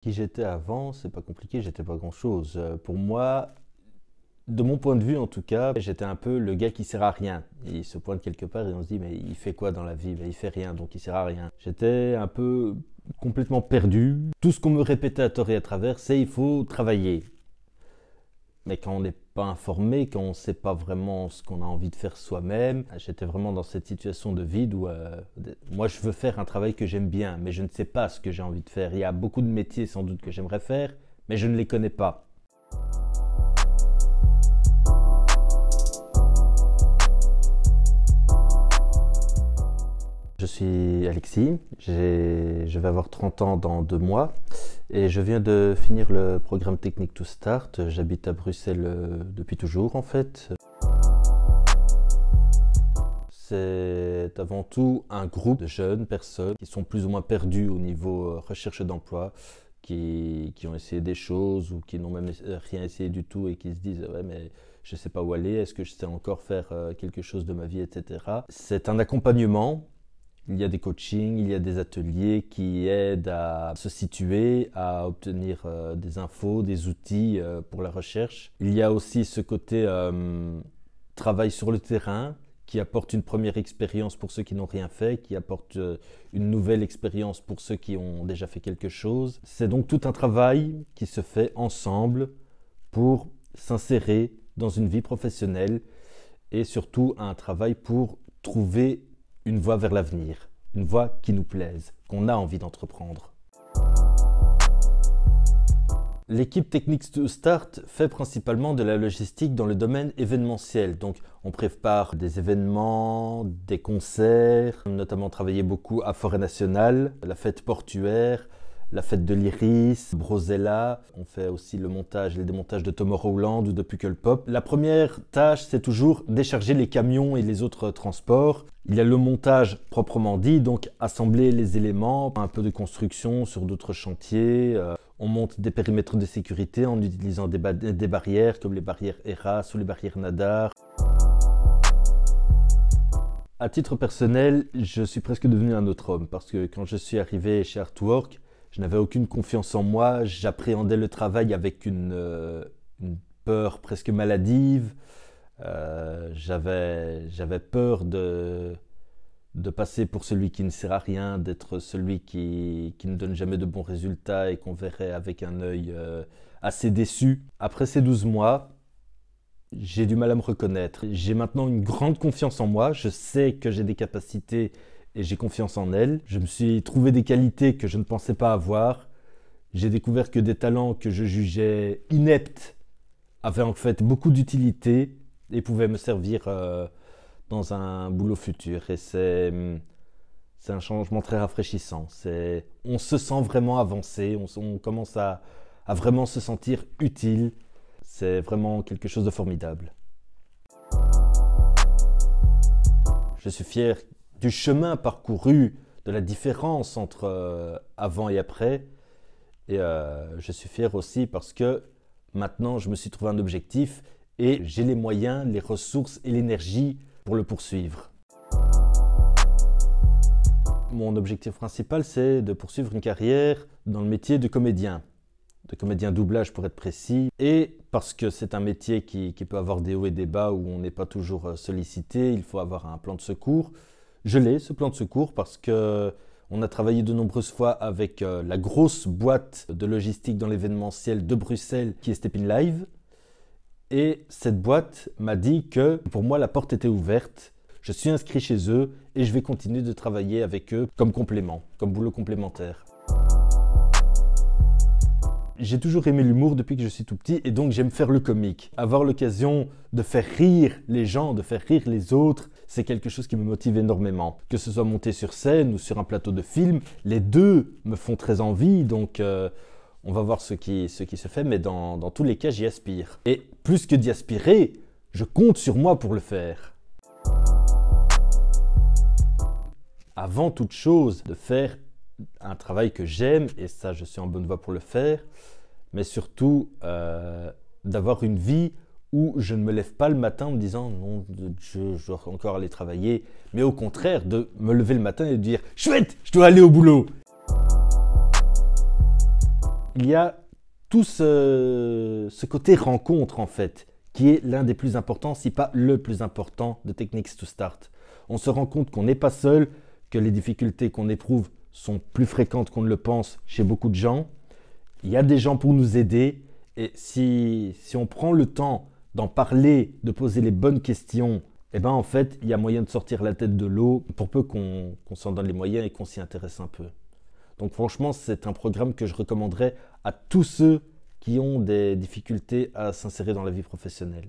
Qui j'étais avant, c'est pas compliqué, j'étais pas grand-chose. Pour moi, de mon point de vue en tout cas, j'étais un peu le gars qui sert à rien. Il se pointe quelque part et on se dit mais il fait quoi dans la vie? Ben, il fait rien, donc il sert à rien. J'étais un peu complètement perdu. Tout ce qu'on me répétait à tort et à travers, c'est il faut travailler. Mais quand on n'est pas informé, quand on ne sait pas vraiment ce qu'on a envie de faire soi-même, j'étais vraiment dans cette situation de vide où moi je veux faire un travail que j'aime bien, mais je ne sais pas ce que j'ai envie de faire. Il y a beaucoup de métiers sans doute que j'aimerais faire, mais je ne les connais pas. Je suis Alexis, je vais avoir 30 ans dans 2 mois et je viens de finir le programme Technique to Start. J'habite à Bruxelles depuis toujours en fait. C'est avant tout un groupe de jeunes personnes qui sont plus ou moins perdues au niveau recherche d'emploi, qui ont essayé des choses ou qui n'ont même rien essayé du tout et qui se disent ouais mais je ne sais pas où aller, est-ce que je sais encore faire quelque chose de ma vie, etc. C'est un accompagnement. Il y a des coachings, il y a des ateliers qui aident à se situer, à obtenir des infos, des outils pour la recherche. Il y a aussi ce côté travail sur le terrain qui apporte une première expérience pour ceux qui n'ont rien fait, qui apporte une nouvelle expérience pour ceux qui ont déjà fait quelque chose. C'est donc tout un travail qui se fait ensemble pour s'insérer dans une vie professionnelle et surtout un travail pour trouver une voie vers l'avenir, une voie qui nous plaise, qu'on a envie d'entreprendre. L'équipe Technique to Start fait principalement de la logistique dans le domaine événementiel. Donc on prépare des événements, des concerts, notamment travailler beaucoup à Forêt Nationale, la fête portuaire, la fête de l'Iris, Brosella. On fait aussi le montage et le démontage de Tomorrowland ou de Pukkelpop. La première tâche, c'est toujours décharger les camions et les autres transports. Il y a le montage proprement dit, donc assembler les éléments, un peu de construction sur d'autres chantiers. On monte des périmètres de sécurité en utilisant des barrières comme les barrières ERAS ou les barrières Nadar. À titre personnel, je suis presque devenu un autre homme parce que quand je suis arrivé chez Artwork, je n'avais aucune confiance en moi, j'appréhendais le travail avec une peur presque maladive. J'avais peur de passer pour celui qui ne sert à rien, d'être celui qui ne donne jamais de bons résultats et qu'on verrait avec un œil assez déçu. Après ces 12 mois, j'ai du mal à me reconnaître. J'ai maintenant une grande confiance en moi, je sais que j'ai des capacités et j'ai confiance en elles. Je me suis trouvé des qualités que je ne pensais pas avoir. J'ai découvert que des talents que je jugeais ineptes avaient en fait beaucoup d'utilité et pouvaient me servir dans un boulot futur. Et c'est un changement très rafraîchissant. On se sent vraiment avancé, on commence à vraiment se sentir utile. C'est vraiment quelque chose de formidable. Je suis fier du chemin parcouru, de la différence entre avant et après. Et je suis fier aussi parce que maintenant je me suis trouvé un objectif et j'ai les moyens, les ressources et l'énergie pour le poursuivre. Mon objectif principal, c'est de poursuivre une carrière dans le métier de comédien doublage pour être précis, et parce que c'est un métier qui peut avoir des hauts et des bas où on n'est pas toujours sollicité, il faut avoir un plan de secours. Je l'ai, ce plan de secours, parce que on a travaillé de nombreuses fois avec la grosse boîte de logistique dans l'événementiel de Bruxelles qui est Stepin Live. Et cette boîte m'a dit que pour moi la porte était ouverte. Je suis inscrit chez eux et je vais continuer de travailler avec eux comme complément, comme boulot complémentaire. J'ai toujours aimé l'humour depuis que je suis tout petit et donc j'aime faire le comique. Avoir l'occasion de faire rire les gens, de faire rire les autres, c'est quelque chose qui me motive énormément. Que ce soit monter sur scène ou sur un plateau de film, les deux me font très envie, donc on va voir ce qui se fait, mais dans tous les cas, j'y aspire. Et plus que d'y aspirer, je compte sur moi pour le faire. Avant toute chose, de faire un travail que j'aime, et ça je suis en bonne voie pour le faire, mais surtout d'avoir une vie où je ne me lève pas le matin en me disant non, je dois encore aller travailler, mais au contraire de me lever le matin et de dire chouette, je dois aller au boulot. Il y a tout ce côté rencontre en fait, qui est l'un des plus importants, si pas le plus important de Techniques to Start. On se rend compte qu'on n'est pas seul, que les difficultés qu'on éprouve sont plus fréquentes qu'on ne le pense chez beaucoup de gens. Il y a des gens pour nous aider et si on prend le temps d'en parler, de poser les bonnes questions, eh ben en fait, il y a moyen de sortir la tête de l'eau pour peu qu'on s'en donne les moyens et qu'on s'y intéresse un peu. Donc franchement, c'est un programme que je recommanderais à tous ceux qui ont des difficultés à s'insérer dans la vie professionnelle.